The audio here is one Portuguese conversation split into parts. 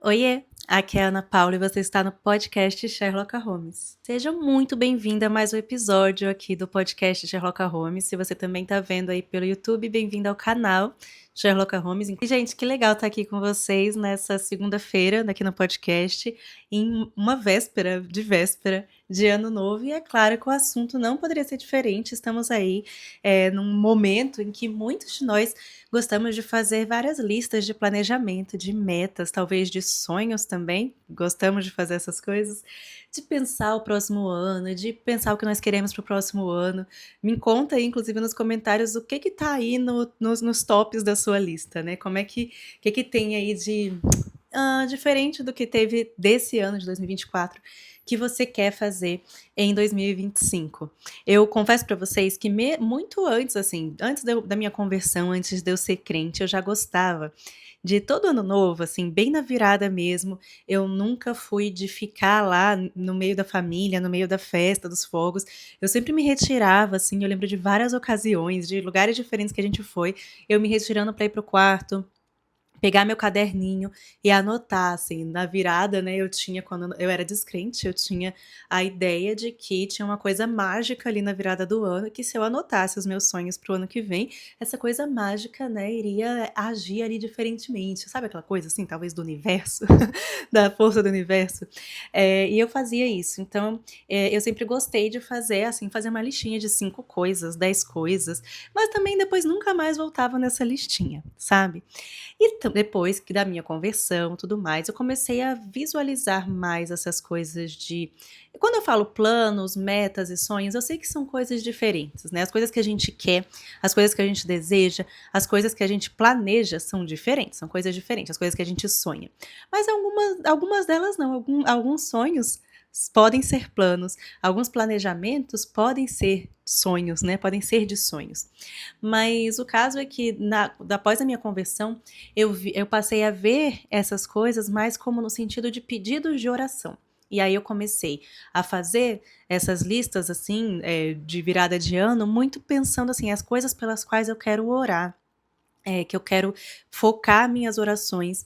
Oiê, aqui é a Ana Paula e você está no podcast Sherlock Holmes. Seja muito bem-vinda a mais um episódio aqui do podcast Sherlock Holmes. Se você também está vendo aí pelo YouTube, bem-vindo ao canal Sherlock Holmes. E, gente, que legal estar aqui com vocês nessa segunda-feira, aqui no podcast, em uma véspera de Ano Novo. E é claro que o assunto não poderia ser diferente. Estamos aí num momento em que muitos de nós gostamos de fazer várias listas de planejamento, de metas, talvez de sonhos também. Gostamos de fazer essas coisas, de pensar o próximo ano, de pensar o que nós queremos para o próximo ano. Me conta aí, inclusive, nos comentários o que tá aí nos tops da sua lista, né? Como é que tem aí de diferente do que teve desse ano de 2024 que você quer fazer em 2025. Eu confesso para vocês que muito antes, assim, antes da minha conversão, antes de eu ser crente, eu já gostava de todo ano novo, assim, bem na virada mesmo. Eu nunca fui de ficar lá no meio da família, no meio da festa, dos fogos. Eu sempre me retirava, assim. Eu lembro de várias ocasiões, de lugares diferentes que a gente foi, eu me retirando para ir pro quarto, pegar meu caderninho e anotar, assim, na virada, né, eu tinha, quando eu era descrente, eu tinha a ideia de que tinha uma coisa mágica ali na virada do ano, que se eu anotasse os meus sonhos pro ano que vem, essa coisa mágica, né, iria agir ali diferentemente, sabe aquela coisa, assim, talvez do universo, da força do universo? E eu fazia isso, então, eu sempre gostei de fazer, assim, fazer uma listinha de 5 coisas, 10 coisas, mas também depois nunca mais voltava nessa listinha, sabe? E depois que da minha conversão, tudo mais, eu comecei a visualizar mais essas coisas de quando eu falo planos, metas e sonhos, eu sei que são coisas diferentes, né? As coisas que a gente quer, as coisas que a gente deseja, as coisas que a gente planeja são diferentes, são coisas diferentes, as coisas que a gente sonha. Mas algumas delas não, alguns sonhos podem ser planos, alguns planejamentos podem ser sonhos, né? Podem ser de sonhos. Mas o caso é que, após a minha conversão, eu passei a ver essas coisas mais como no sentido de pedidos de oração. E aí eu comecei a fazer essas listas, assim, de virada de ano, muito pensando, assim, as coisas pelas quais eu quero orar. Que eu quero focar minhas orações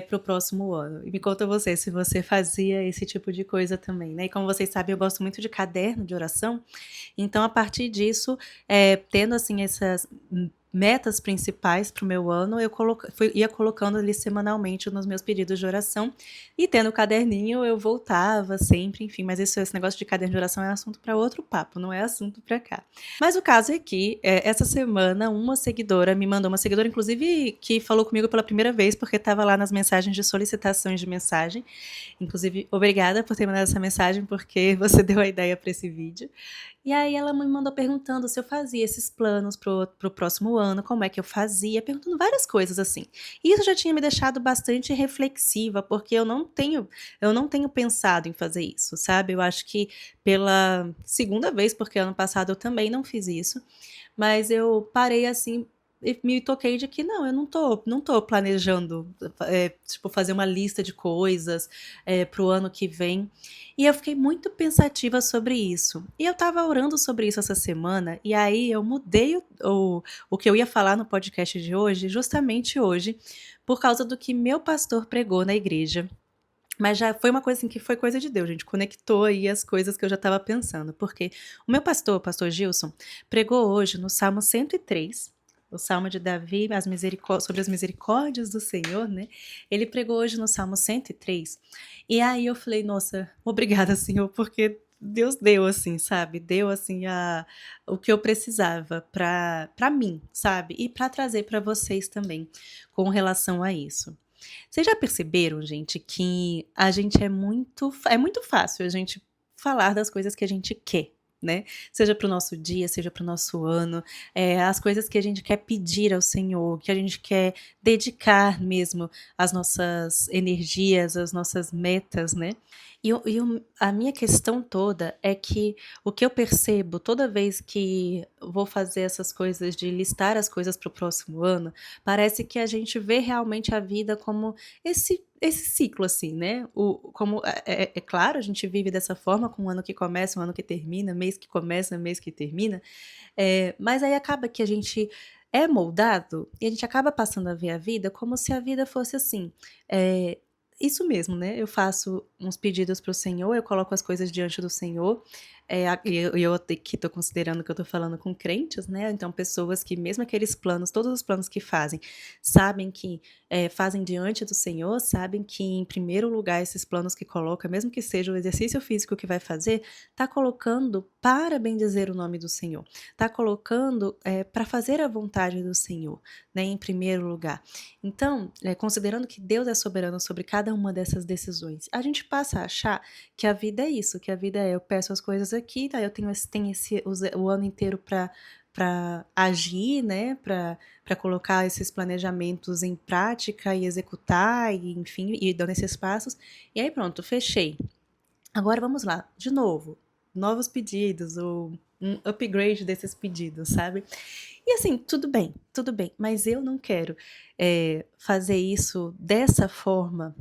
para o próximo ano. E me conta você, se você fazia esse tipo de coisa também, né? E como vocês sabem, eu gosto muito de caderno de oração, então, a partir disso, tendo assim essas metas principais para o meu ano, eu ia colocando ali semanalmente nos meus pedidos de oração, e tendo o caderninho eu voltava sempre, enfim, mas esse negócio de caderno de oração é assunto para outro papo, não é assunto para cá. Mas o caso é que essa semana uma seguidora me mandou, uma seguidora inclusive que falou comigo pela primeira vez, porque estava lá nas mensagens de solicitações de mensagem. Inclusive, obrigada por ter mandado essa mensagem, porque você deu a ideia para esse vídeo. E aí ela me mandou perguntando se eu fazia esses planos pro próximo ano, como é que eu fazia, perguntando várias coisas assim. E isso já tinha me deixado bastante reflexiva, porque eu não tenho pensado em fazer isso, sabe? Eu acho que pela segunda vez, porque ano passado eu também não fiz isso, mas eu parei assim e me toquei de que não, eu não tô planejando, tipo, fazer uma lista de coisas pro ano que vem. E eu fiquei muito pensativa sobre isso. E eu tava orando sobre isso essa semana, e aí eu mudei o que eu ia falar no podcast de hoje, justamente hoje, por causa do que meu pastor pregou na igreja. Mas já foi uma coisa assim que foi coisa de Deus, gente, conectou aí as coisas que eu já estava pensando, porque o meu pastor, o pastor Gilson, pregou hoje no Salmo 103, o Salmo de Davi, sobre as misericórdias do Senhor, né? Ele pregou hoje no Salmo 103, e aí eu falei, nossa, obrigada, Senhor, porque Deus deu assim, sabe? Deu assim o que eu precisava para mim, sabe? E para trazer para vocês também com relação a isso. Vocês já perceberam, gente, que a gente é muito fácil a gente falar das coisas que a gente quer, né? Seja para o nosso dia, seja para o nosso ano, as coisas que a gente quer pedir ao Senhor, que a gente quer dedicar mesmo as nossas energias, as nossas metas, né? A minha questão toda é que o que eu percebo toda vez que vou fazer essas coisas de listar as coisas para o próximo ano, parece que a gente vê realmente a vida como esse ciclo, assim, né? Como é claro, a gente vive dessa forma, com um ano que começa, um ano que termina, mês que começa, mês que termina, mas aí acaba que a gente é moldado e a gente acaba passando a ver a vida como se a vida fosse assim. isso mesmo, né? Eu faço uns pedidos para o Senhor, eu coloco as coisas diante do Senhor. E eu aqui estou considerando que eu estou falando com crentes, né? Então, pessoas que, mesmo aqueles planos, todos os planos que fazem, sabem que fazem diante do Senhor, sabem que, em primeiro lugar, esses planos que coloca, mesmo que seja o exercício físico que vai fazer, está colocando para bendizer o nome do Senhor, está colocando para fazer a vontade do Senhor, né? Em primeiro lugar. Então, considerando que Deus é soberano sobre cada uma dessas decisões, a gente passa a achar que a vida é isso, que a vida é eu peço as coisas aqui, tá? Eu tenho o ano inteiro para agir, né? Para colocar esses planejamentos em prática e executar, e, enfim, e dando esses passos. E aí pronto, fechei. Agora vamos lá, de novo, novos pedidos, ou um upgrade desses pedidos, sabe? E assim, tudo bem, mas eu não quero fazer isso dessa forma,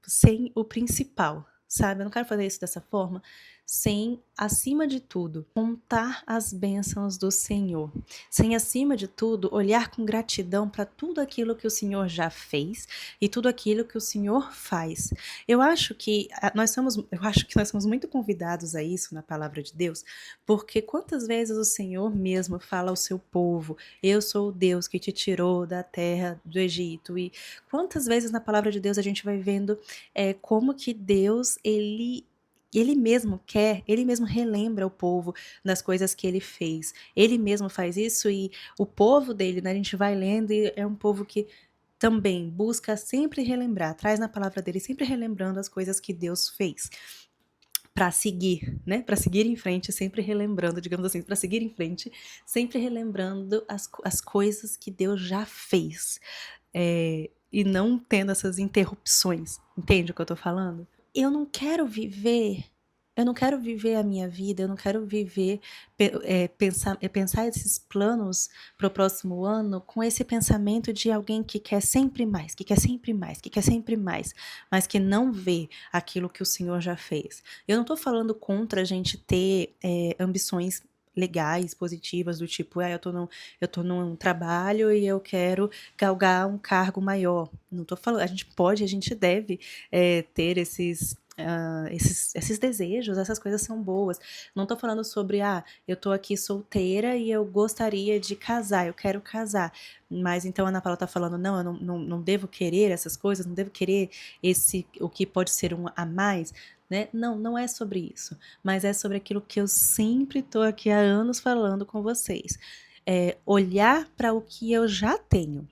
sem o principal, sabe? Eu não quero fazer isso dessa forma sem, acima de tudo, contar as bênçãos do Senhor. Sem, acima de tudo, olhar com gratidão para tudo aquilo que o Senhor já fez e tudo aquilo que o Senhor faz. Eu acho que nós somos muito convidados a isso na palavra de Deus, porque quantas vezes o Senhor mesmo fala ao seu povo: eu sou o Deus que te tirou da terra do Egito. E quantas vezes na palavra de Deus a gente vai vendo como que Deus, ele mesmo quer, ele mesmo relembra o povo das coisas que ele fez. Ele mesmo faz isso, e o povo dele, né, a gente vai lendo, e é um povo que também busca sempre relembrar, traz na palavra dele sempre relembrando as coisas que Deus fez para seguir, né? Para seguir em frente, sempre relembrando, digamos assim, para seguir em frente, sempre relembrando as coisas que Deus já fez. E não tendo essas interrupções. Entende o que eu tô falando? Eu não quero viver. Eu não quero viver a minha vida, eu não quero viver, pensar esses planos para o próximo ano com esse pensamento de alguém que quer sempre mais, que quer sempre mais, que quer sempre mais, mas que não vê aquilo que o Senhor já fez. Eu não estou falando contra a gente ter ambições legais, positivas, do tipo, eu tô num trabalho e eu quero galgar um cargo maior. Não tô falando, a gente deve ter esses desejos, essas coisas são boas. Não tô falando sobre, eu tô aqui solteira e eu gostaria de casar, eu quero casar. Mas então a Ana Paula tá falando, não, eu não devo querer essas coisas, não devo querer o que pode ser um a mais, né? Não, não é sobre isso, mas é sobre aquilo que eu sempre tô aqui há anos falando com vocês. Olhar para o que eu já tenho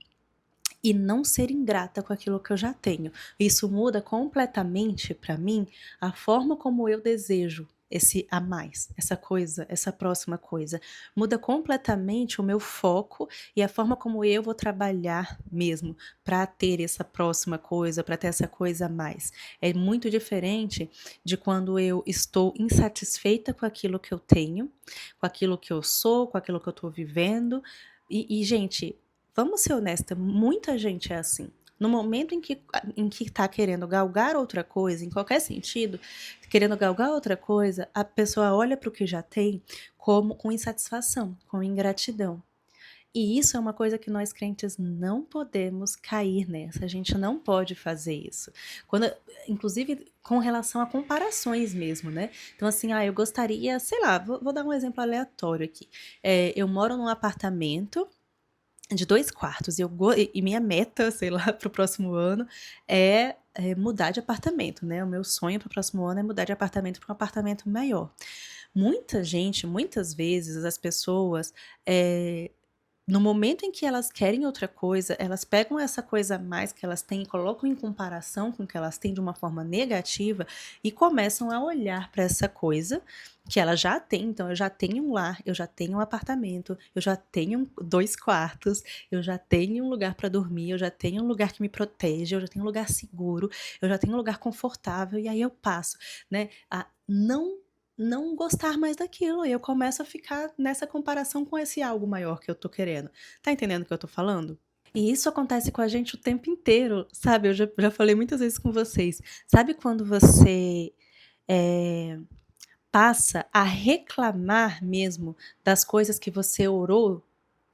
e não ser ingrata com aquilo que eu já tenho. Isso muda completamente para mim a forma como eu desejo esse a mais, essa coisa, essa próxima coisa. Muda completamente o meu foco e a forma como eu vou trabalhar mesmo para ter essa próxima coisa, para ter essa coisa a mais. É muito diferente de quando eu estou insatisfeita com aquilo que eu tenho, com aquilo que eu sou, com aquilo que eu estou vivendo. Gente, vamos ser honesta, muita gente é assim. No momento em que tá querendo galgar outra coisa, em qualquer sentido, querendo galgar outra coisa, a pessoa olha para o que já tem como com insatisfação, com ingratidão. E isso é uma coisa que nós crentes não podemos cair nessa. A gente não pode fazer isso. Inclusive com relação a comparações mesmo, né? Então assim, eu gostaria, sei lá, vou dar um exemplo aleatório aqui. Eu moro num apartamento de 2 quartos. E minha meta, sei lá, para o próximo ano mudar de apartamento, né? O meu sonho para o próximo ano é mudar de apartamento para um apartamento maior. Muita gente, muitas vezes, as pessoas, no momento em que elas querem outra coisa, elas pegam essa coisa a mais que elas têm e colocam em comparação com o que elas têm de uma forma negativa e começam a olhar para essa coisa que ela já tem. Então, eu já tenho um lar, eu já tenho um apartamento, eu já tenho 2 quartos, eu já tenho um lugar para dormir, eu já tenho um lugar que me protege, eu já tenho um lugar seguro, eu já tenho um lugar confortável, e aí eu passo, né, a não gostar mais daquilo, e eu começo a ficar nessa comparação com esse algo maior que eu tô querendo. Tá entendendo o que eu tô falando? E isso acontece com a gente o tempo inteiro, sabe? Eu já falei muitas vezes com vocês. Sabe quando você passa a reclamar mesmo das coisas que você orou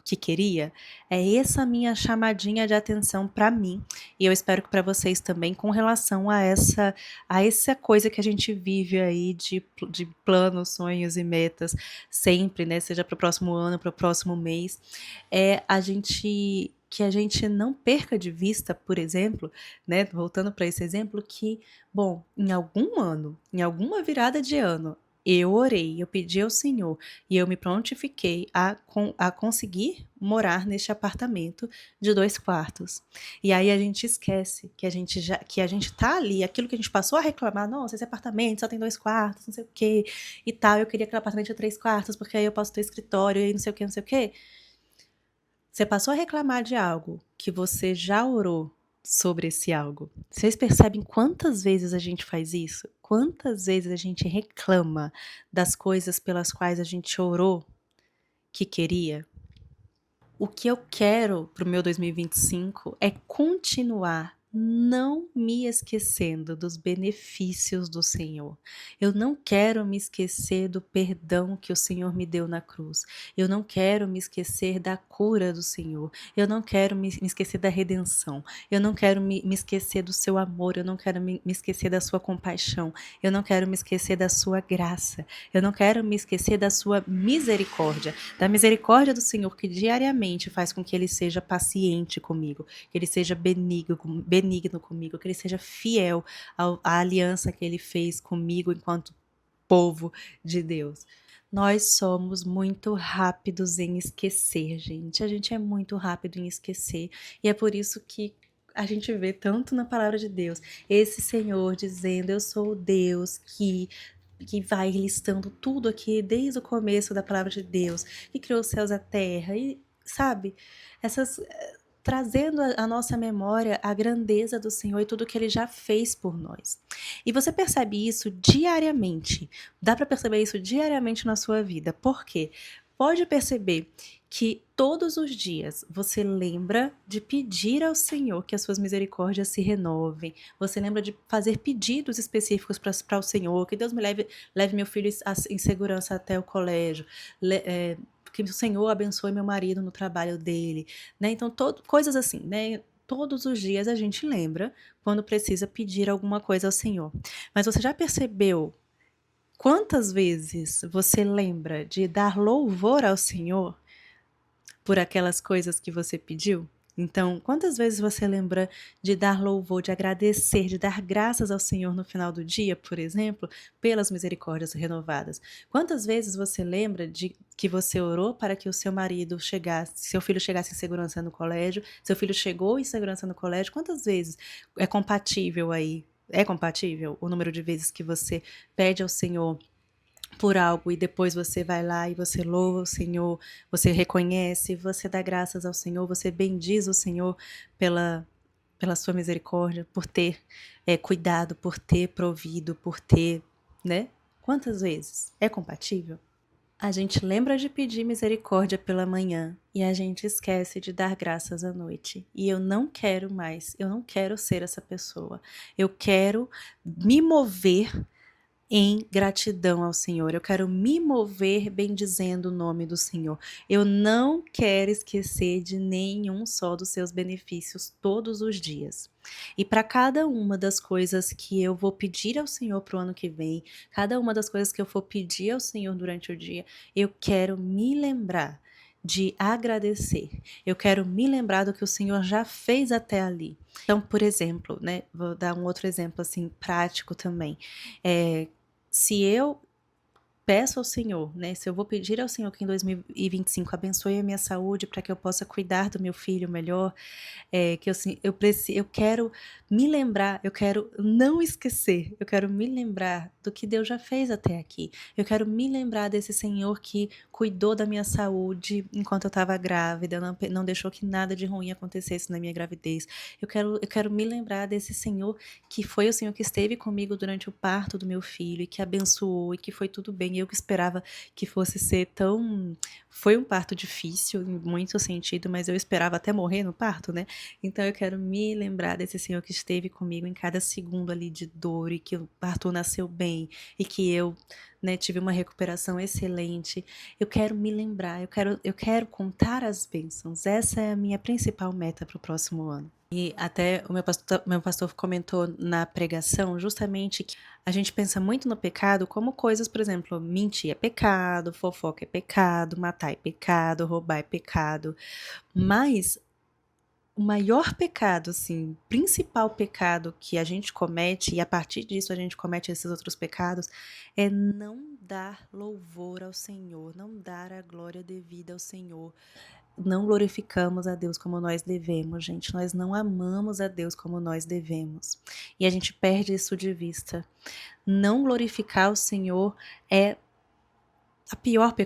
que queria? É essa minha chamadinha de atenção para mim, e eu espero que para vocês também, com relação a essa coisa que a gente vive aí de planos, sonhos e metas sempre, né? Seja para o próximo ano, para o próximo mês, que a gente não perca de vista, por exemplo, né? Voltando para esse exemplo, que, bom, em algum ano, em alguma virada de ano, eu orei, eu pedi ao Senhor e eu me prontifiquei a conseguir morar neste apartamento de 2 quartos. E aí a gente esquece que a gente tá ali, aquilo que a gente passou a reclamar, nossa, esse apartamento só tem 2 quartos, não sei o quê, e tal, eu queria aquele apartamento de 3 quartos, porque aí eu posso ter escritório e não sei o quê, não sei o quê. Você passou a reclamar de algo que você já orou sobre esse algo. Vocês percebem quantas vezes a gente faz isso? Quantas vezes a gente reclama das coisas pelas quais a gente orou que queria? O que eu quero para o meu 2025 é continuar não me esquecendo dos benefícios do Senhor. Eu não quero me esquecer do perdão que o Senhor me deu na cruz. Eu não quero me esquecer da cura do Senhor. Eu não quero me esquecer da redenção. Eu não quero me esquecer do seu amor. Eu não quero me esquecer da sua compaixão. Eu não quero me esquecer da sua graça. Eu não quero me esquecer da sua misericórdia. Da misericórdia do Senhor que diariamente faz com que Ele seja paciente comigo, que Ele seja benigno comigo, que Ele seja fiel à aliança que Ele fez comigo enquanto povo de Deus. Nós somos muito rápidos em esquecer, gente. A gente é muito rápido em esquecer. E é por isso que a gente vê tanto na palavra de Deus esse Senhor dizendo: eu sou o Deus que vai listando tudo aqui desde o começo da palavra de Deus, que criou os céus e a terra, e sabe, essas trazendo à nossa memória a grandeza do Senhor e tudo que Ele já fez por nós. E você percebe isso diariamente, dá para perceber isso diariamente na sua vida. Por quê? Pode perceber que todos os dias você lembra de pedir ao Senhor que as suas misericórdias se renovem. Você lembra de fazer pedidos específicos para o Senhor, que Deus me leve meu filho em segurança até o colégio, que o Senhor abençoe meu marido no trabalho dele, né? Então, coisas assim, né? Todos os dias a gente lembra quando precisa pedir alguma coisa ao Senhor. Mas você já percebeu quantas vezes você lembra de dar louvor ao Senhor por aquelas coisas que você pediu? Então, quantas vezes você lembra de dar louvor, de agradecer, de dar graças ao Senhor no final do dia, por exemplo, pelas misericórdias renovadas? Quantas vezes você lembra de que você orou para que o seu marido chegasse, seu filho chegasse em segurança no colégio, seu filho chegou em segurança no colégio? Quantas vezes é compatível aí? É compatível o número de vezes que você pede ao Senhor por algo e depois você vai lá e você louva o Senhor, você reconhece, você dá graças ao Senhor, você bendiz o Senhor pela sua misericórdia, por ter cuidado, por ter provido, por ter, né? Quantas vezes? É compatível? A gente lembra de pedir misericórdia pela manhã e a gente esquece de dar graças à noite. E eu não quero mais, eu não quero ser essa pessoa. Eu quero me mover em gratidão ao Senhor. Eu quero me mover bendizendo o nome do Senhor. Eu não quero esquecer de nenhum só dos seus benefícios todos os dias. E para cada uma das coisas que eu vou pedir ao Senhor para o ano que vem, cada uma das coisas que eu for pedir ao Senhor durante o dia, eu quero me lembrar de agradecer. Eu quero me lembrar do que o Senhor já fez até ali. Então, por exemplo, né, vou dar um outro exemplo assim prático também. Se eu peço ao Senhor, né? Se eu vou pedir ao Senhor que em 2025 abençoe a minha saúde para que eu possa cuidar do meu filho melhor, que eu quero me lembrar, eu quero não esquecer, eu quero me lembrar do que Deus já fez até aqui. Eu quero me lembrar desse Senhor que cuidou da minha saúde enquanto eu estava grávida, não deixou que nada de ruim acontecesse na minha gravidez. Eu quero me lembrar desse Senhor que foi o Senhor que esteve comigo durante o parto do meu filho e que abençoou e que foi tudo bem. eu que esperava que fosse ser tão... Foi um parto difícil, em muito sentido, mas eu esperava até morrer no parto, né? Então eu quero me lembrar desse Senhor que esteve comigo em cada segundo ali de dor e que o parto nasceu bem e que eu, né, tive uma recuperação excelente. Eu quero me lembrar, eu quero contar as bênçãos. Essa é a minha principal meta para o próximo ano. E até o meu pastor comentou na pregação justamente que a gente pensa muito no pecado como coisas, por exemplo, mentir é pecado, fofoca é pecado, matar é pecado, roubar é pecado. Mas o maior pecado, assim, principal pecado que a gente comete, e a partir disso a gente comete esses outros pecados, é não dar louvor ao Senhor, não dar a glória devida ao Senhor. Não glorificamos a Deus como nós devemos, gente. Nós não amamos a Deus como nós devemos. E a gente perde isso de vista. Não glorificar o Senhor é a pior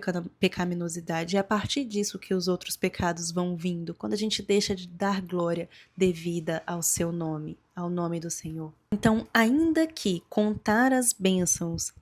pecaminosidade. É a partir disso que os outros pecados vão vindo. Quando a gente deixa de dar glória devida ao seu nome, ao nome do Senhor. Então, ainda que contar as bênçãos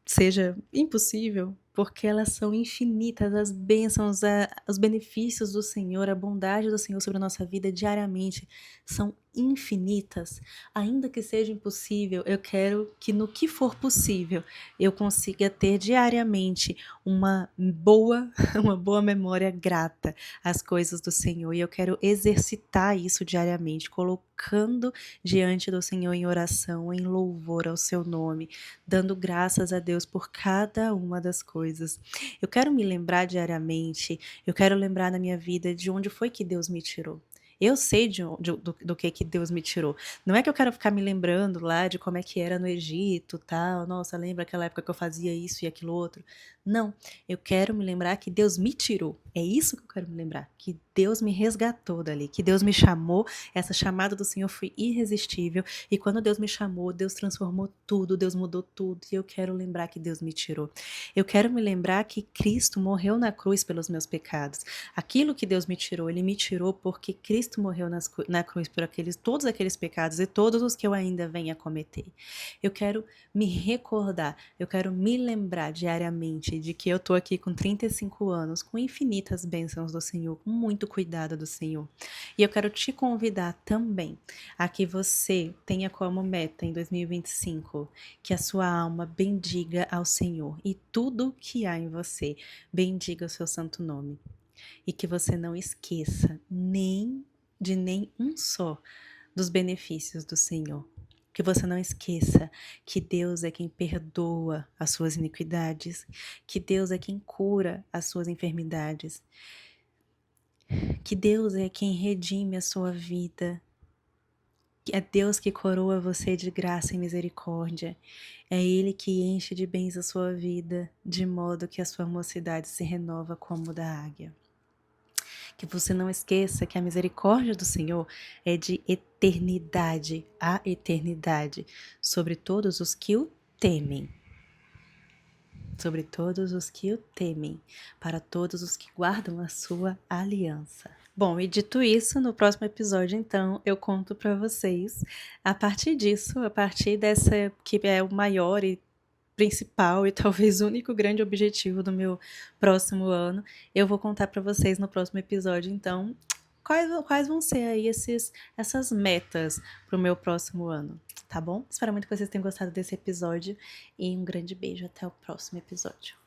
seja impossível, porque elas são infinitas, as bênçãos, os benefícios do Senhor, a bondade do Senhor sobre a nossa vida diariamente são infinitas. Ainda que seja impossível, eu quero que no que for possível eu consiga ter diariamente uma boa memória grata às coisas do Senhor. E eu quero exercitar isso diariamente, colocando diante do Senhor em oração, em louvor ao seu nome, dando graças a Deus por cada uma das coisas. Eu quero me lembrar diariamente, eu quero lembrar na minha vida de onde foi que Deus me tirou. Eu sei do que Deus me tirou. Não é que eu quero ficar me lembrando lá de como é que era no Egito, tal. Nossa, lembra aquela época que eu fazia isso e aquilo outro? Não, eu quero me lembrar que Deus me tirou. É isso que eu quero me lembrar, que Deus me resgatou dali, que Deus me chamou. Essa chamada do Senhor foi irresistível. E quando Deus me chamou, Deus transformou tudo, Deus mudou tudo. E eu quero lembrar que Deus me tirou. Eu quero me lembrar que Cristo morreu na cruz pelos meus pecados. Aquilo que Deus me tirou, Ele me tirou porque Cristo morreu na cruz por todos aqueles pecados e todos os que eu ainda venho a cometer. Eu quero me recordar, eu quero me lembrar diariamente de que eu tô aqui com 35 anos, com infinitas bênçãos do Senhor, com muito cuidado do Senhor. E eu quero te convidar também a que você tenha como meta em 2025 que a sua alma bendiga ao Senhor e tudo que há em você bendiga o seu santo nome. E que você não esqueça nem um só dos benefícios do Senhor. Que você não esqueça que Deus é quem perdoa as suas iniquidades, que Deus é quem cura as suas enfermidades, que Deus é quem redime a sua vida, é Deus que coroa você de graça e misericórdia, é Ele que enche de bens a sua vida, de modo que a sua mocidade se renova como da águia. Que você não esqueça que a misericórdia do Senhor é de eternidade a eternidade sobre todos os que o temem. Sobre todos os que o temem, para todos os que guardam a sua aliança. Bom, e dito isso, no próximo episódio, então, eu conto para vocês, a partir disso, a partir dessa que é o maior e principal e talvez único grande objetivo do meu próximo ano, eu vou contar para vocês no próximo episódio, então, quais vão ser aí essas metas para o meu próximo ano, tá bom? Espero muito que vocês tenham gostado desse episódio e um grande beijo, até o próximo episódio.